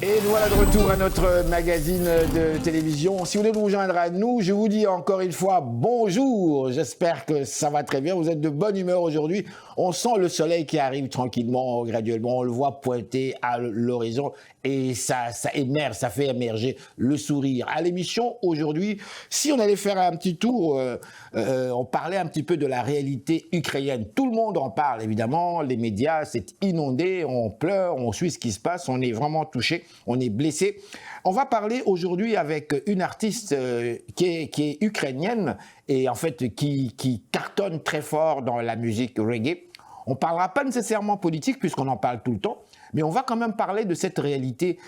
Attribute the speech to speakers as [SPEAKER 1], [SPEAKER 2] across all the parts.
[SPEAKER 1] Et nous voilà de retour à notre magazine de télévision. Si vous voulez vous joindre à nous, je vous dis encore une fois bonjour. J'espère que ça va très bien. Vous êtes de bonne humeur aujourd'hui. On sent le soleil qui arrive tranquillement, graduellement. On le voit pointer à l'horizon et ça émerge, ça fait émerger le sourire. À l'émission aujourd'hui, si on allait faire un petit tour, on parlait un petit peu de la réalité ukrainienne. Tout le monde en parle, évidemment. Les médias, c'est inondé. On pleure, on suit ce qui se passe. On est vraiment touché. On est blessé. On va parler aujourd'hui avec une artiste qui est ukrainienne et en fait qui cartonne très fort dans la musique reggae. On ne parlera pas nécessairement politique puisqu'on en parle tout le temps, mais on va quand même parler de cette réalité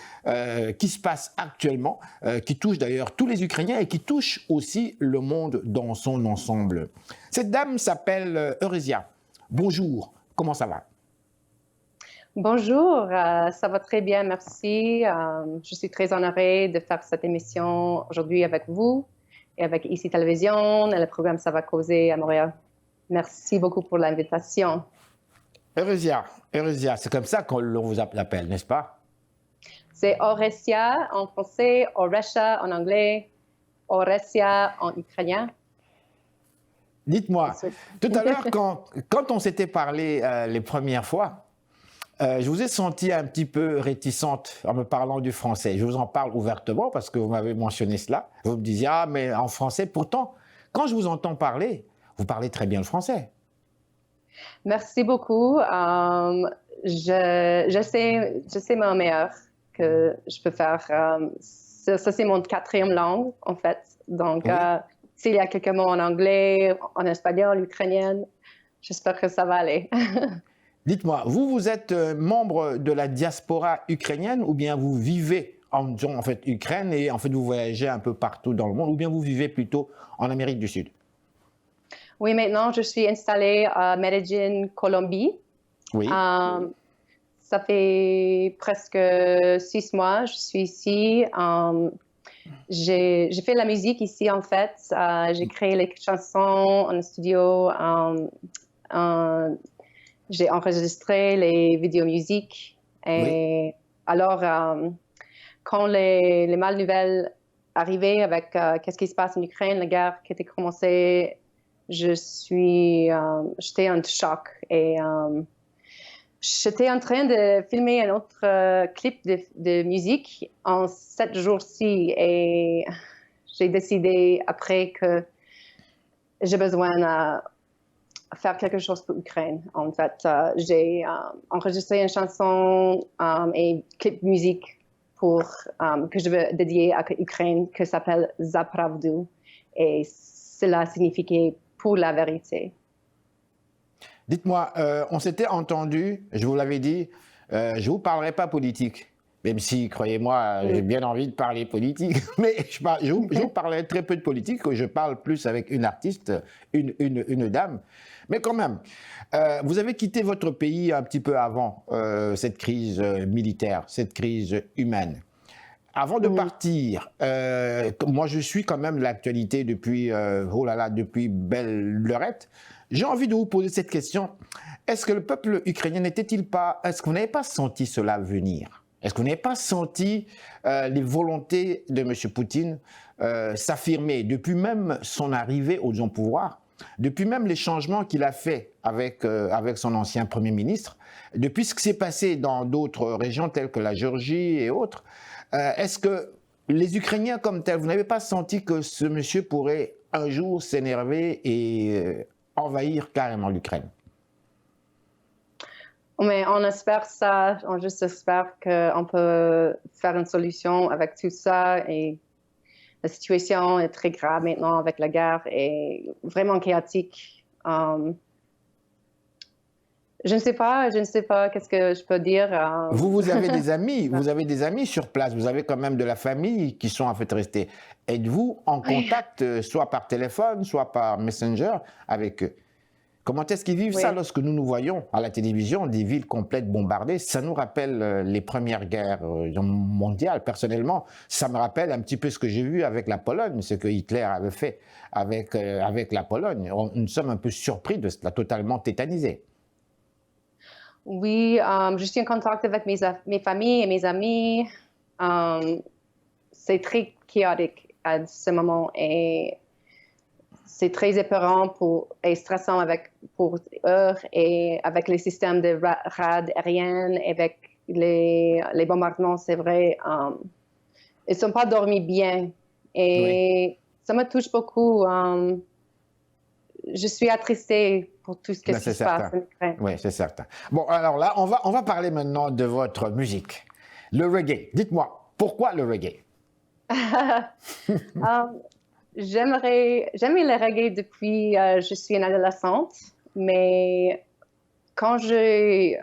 [SPEAKER 1] qui se passe actuellement, qui touche d'ailleurs tous les Ukrainiens et qui touche aussi le monde dans son ensemble. Cette dame s'appelle Eurésia. Bonjour, comment ça va ?
[SPEAKER 2] Bonjour, ça va très bien, merci. Je suis très honorée de faire cette émission aujourd'hui avec vous et avec ICI Télévision et le programme Ça va causer à Montréal. Merci beaucoup pour l'invitation.
[SPEAKER 1] Eurésia, c'est comme ça qu'on vous appelle, n'est-ce pas?
[SPEAKER 2] C'est Oresia en français, Oresha en anglais, Oresia en ukrainien.
[SPEAKER 1] Dites-moi, tout à l'heure, quand on s'était parlé les premières fois, je vous ai senti un petit peu réticente en me parlant du français. Je vous en parle ouvertement parce que vous m'avez mentionné cela. Vous me disiez, ah, mais en français, pourtant, quand je vous entends parler, vous parlez très bien le français.
[SPEAKER 2] Merci beaucoup. Je sais mon meilleur que je peux faire. Ça, c'est mon quatrième langue, en fait. Donc, oui. S'il y a quelques mots en anglais, en espagnol, ukrainien, j'espère que ça va aller.
[SPEAKER 1] Dites-moi, vous êtes membre de la diaspora ukrainienne ou bien vous vivez en fait Ukraine et en fait vous voyagez un peu partout dans le monde ou bien vous vivez plutôt en Amérique du Sud?
[SPEAKER 2] Oui, maintenant je suis installée à Medellín, Colombie.
[SPEAKER 1] Oui.
[SPEAKER 2] Ça fait presque 6 mois je suis ici. J'ai fait la musique ici en fait. J'ai créé les chansons en studio. J'ai enregistré les vidéos musiques. Et oui. Alors, quand les mauvaises nouvelles arrivaient avec qu'est-ce qui se passe en Ukraine, la guerre qui était commencée, j'étais en choc. Et j'étais en train de filmer un autre clip de musique en 7 jours-ci. Et j'ai décidé après que j'ai besoin de faire quelque chose pour l'Ukraine. En fait, j'ai enregistré une chanson et clip musique que je veux dédier à l'Ukraine qui s'appelle Za Pravdu. Et cela signifie pour la vérité.
[SPEAKER 1] Dites-moi, on s'était entendu, je vous l'avais dit, je ne vous parlerai pas politique. Même si, croyez-moi, j'ai bien envie de parler politique, mais je vous parlerai très peu de politique, je parle plus avec une artiste, une dame. Mais quand même, vous avez quitté votre pays un petit peu avant cette crise militaire, cette crise humaine. Avant de partir, moi je suis quand même l'actualité depuis, depuis belle lurette. J'ai envie de vous poser cette question. Est-ce que le peuple ukrainien est-ce que vous n'avez pas senti cela venir ? Est-ce que vous n'avez pas senti les volontés de M. Poutine s'affirmer depuis même son arrivée au pouvoir, depuis même les changements qu'il a fait avec son ancien Premier ministre, depuis ce qui s'est passé dans d'autres régions telles que la Géorgie et autres? Est-ce que les Ukrainiens comme tels, vous n'avez pas senti que ce monsieur pourrait un jour s'énerver et envahir carrément l'Ukraine?
[SPEAKER 2] Mais on espère ça, on juste espère qu'on peut faire une solution avec tout ça. Et la situation est très grave maintenant avec la guerre et vraiment chaotique. Je ne sais pas qu'est-ce que je peux dire.
[SPEAKER 1] Vous avez des amis sur place, vous avez quand même de la famille qui sont en fait restés. Êtes-vous en contact, soit par téléphone, soit par Messenger avec eux? Comment est-ce qu'ils vivent ça lorsque nous voyons à la télévision des villes complètes bombardées? Ça nous rappelle les premières guerres mondiales. Personnellement, ça me rappelle un petit peu ce que j'ai vu avec la Pologne, ce que Hitler avait fait avec la Pologne. Nous sommes un peu surpris de cela, totalement tétanisés.
[SPEAKER 2] Oui, je suis en contact avec mes familles et mes amis. c'est très chaotique à ce moment et c'est très épeurant et stressant pour eux et avec les systèmes de rad aériennes, avec les bombardements, c'est vrai. Ils ne sont pas dormis bien et ça me touche beaucoup. Je suis attristée pour tout ce qui se passe en Ukraine.
[SPEAKER 1] Oui, c'est certain. Bon, alors là, on va parler maintenant de votre musique. Le reggae. Dites-moi, pourquoi le reggae?
[SPEAKER 2] J'aimais le reggae depuis je suis une adolescente, mais quand j'ai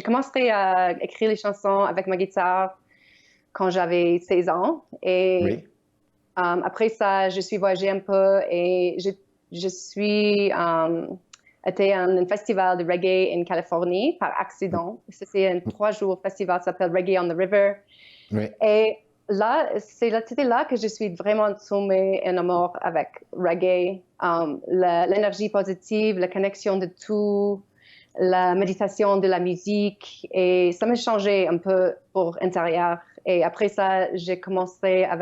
[SPEAKER 2] commencé à écrire les chansons avec ma guitare quand j'avais 16 ans et
[SPEAKER 1] Oui.
[SPEAKER 2] après ça, je suis voyagée un peu et je suis été à un festival de reggae en Californie par accident. C'était un 3 jours festival qui s'appelle Reggae on the River.
[SPEAKER 1] Oui.
[SPEAKER 2] Et là, c'était là que je suis vraiment tombée en amour avec reggae. L'énergie positive, la connexion de tout, la méditation de la musique. Et ça m'a changé un peu pour l'intérieur. Et après ça, j'ai commencé à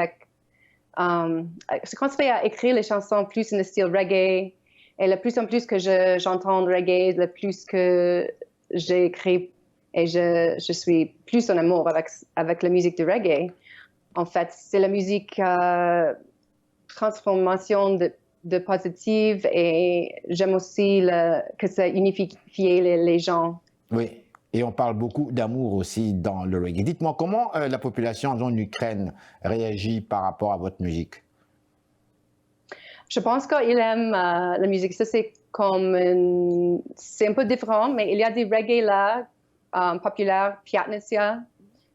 [SPEAKER 2] écrire les chansons plus dans le style reggae. Et le plus en plus que j'entends reggae, le plus que j'écris et je suis plus en amour avec la musique de reggae. En fait, c'est la musique transformation de positive et j'aime aussi que ça unifie les gens.
[SPEAKER 1] Oui, et on parle beaucoup d'amour aussi dans le reggae. Dites-moi, comment la population en Ukraine réagit par rapport à votre musique?
[SPEAKER 2] Je pense qu'ils aiment la musique. Ça, c'est un peu différent, mais il y a des reggae là, populaires, Piatnicia.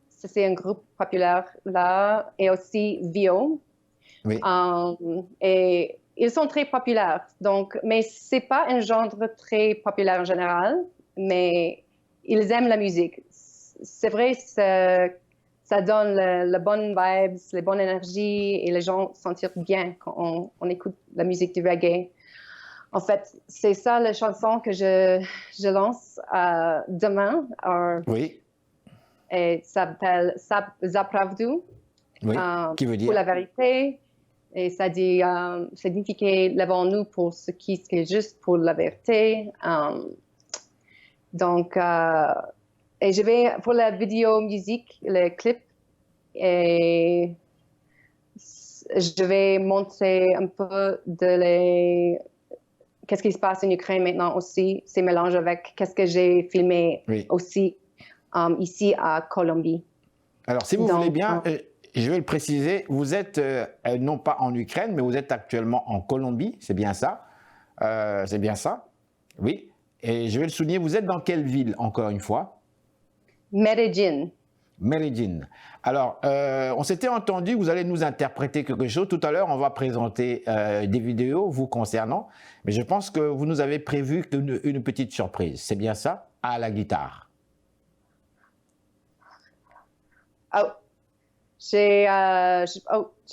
[SPEAKER 2] Ça, c'est un groupe populaire là, et aussi Vio.
[SPEAKER 1] Oui.
[SPEAKER 2] Et ils sont très populaires. Donc, mais c'est pas un genre très populaire en général, mais ils aiment la musique. C'est vrai, ça donne les bonnes vibes, les bonnes énergies et les gens se sentent bien quand on écoute la musique du reggae. En fait, c'est ça la chanson que je lance demain.
[SPEAKER 1] Oui.
[SPEAKER 2] Et ça s'appelle Zapravdu.
[SPEAKER 1] Oui. Qui veut dire?
[SPEAKER 2] Pour la vérité. Et ça dit, signifie levons-nous pour ce qui est juste pour la vérité. Donc, et je vais pour la vidéo musique, le clip, et je vais montrer un peu qu'est-ce qui se passe en Ukraine maintenant aussi, c'est mélange avec qu'est-ce que j'ai filmé aussi ici à Colombie.
[SPEAKER 1] Alors, si vous voulez bien, je vais le préciser, vous êtes non pas en Ukraine, mais vous êtes actuellement en Colombie, c'est bien ça? C'est bien ça? Oui. Et je vais le souligner, vous êtes dans quelle ville, encore une fois?
[SPEAKER 2] Medellín.
[SPEAKER 1] Medellín. Alors, on s'était entendu, vous allez nous interpréter quelque chose. Tout à l'heure, on va présenter des vidéos vous concernant, mais je pense que vous nous avez prévu une petite surprise. C'est bien ça? À la guitare.
[SPEAKER 2] Oh. Je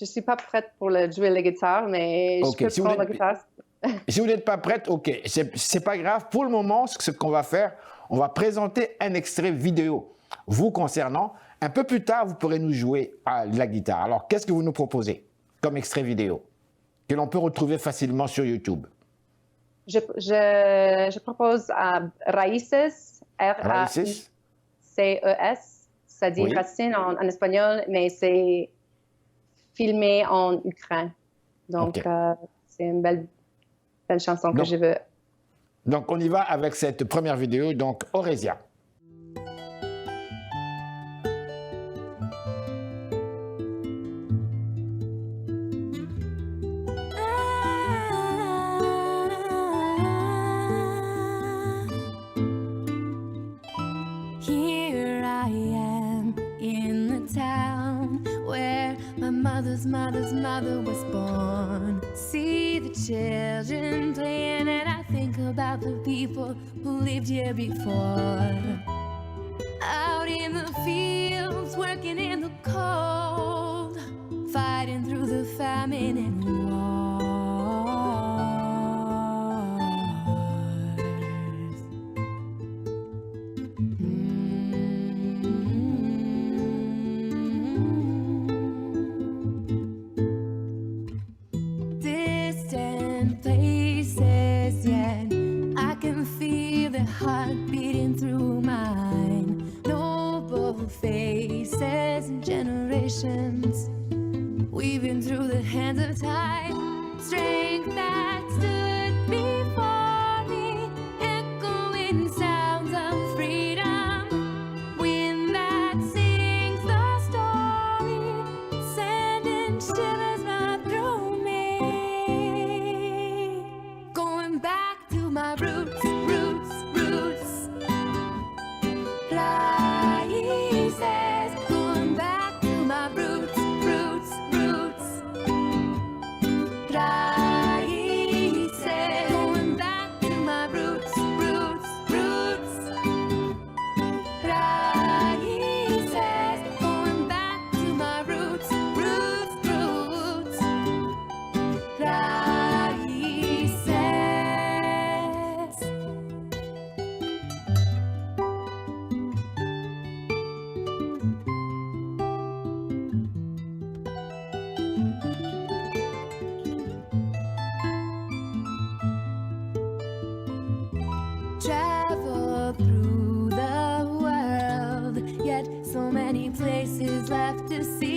[SPEAKER 2] suis pas prête pour jouer la guitare, mais je peux prendre la guitare.
[SPEAKER 1] Si vous n'êtes pas prête, ok, c'est pas grave. Pour le moment, ce qu'on va faire, on va présenter un extrait vidéo vous concernant. Un peu plus tard, vous pourrez nous jouer à la guitare. Alors, qu'est-ce que vous nous proposez comme extrait vidéo que l'on peut retrouver facilement sur YouTube?
[SPEAKER 2] Je propose Raíces, R-A-I-C-E-S. Ça dit racine en espagnol, mais c'est filmé en ukrainien. Donc, c'est une belle chanson que je veux.
[SPEAKER 1] Donc, on y va avec cette première vidéo, donc Oresia.
[SPEAKER 3] Mother's mother was born. See the children playing, and I think about the people who lived here before. Out in the fields, working in the cold, fighting through the famine and wars. faces and generations, weaving through the hands of time, strength that stood before me, echoing sounds of freedom, wind that sings the story, sending shivers right through me. Going back to my roots, roots, roots. Raíces, going back to my roots, roots, roots. Raíces, going back to my roots, roots, roots. Raíces, going back to my roots, roots, roots. Raíces. Travel through the world, yet so many places left to see.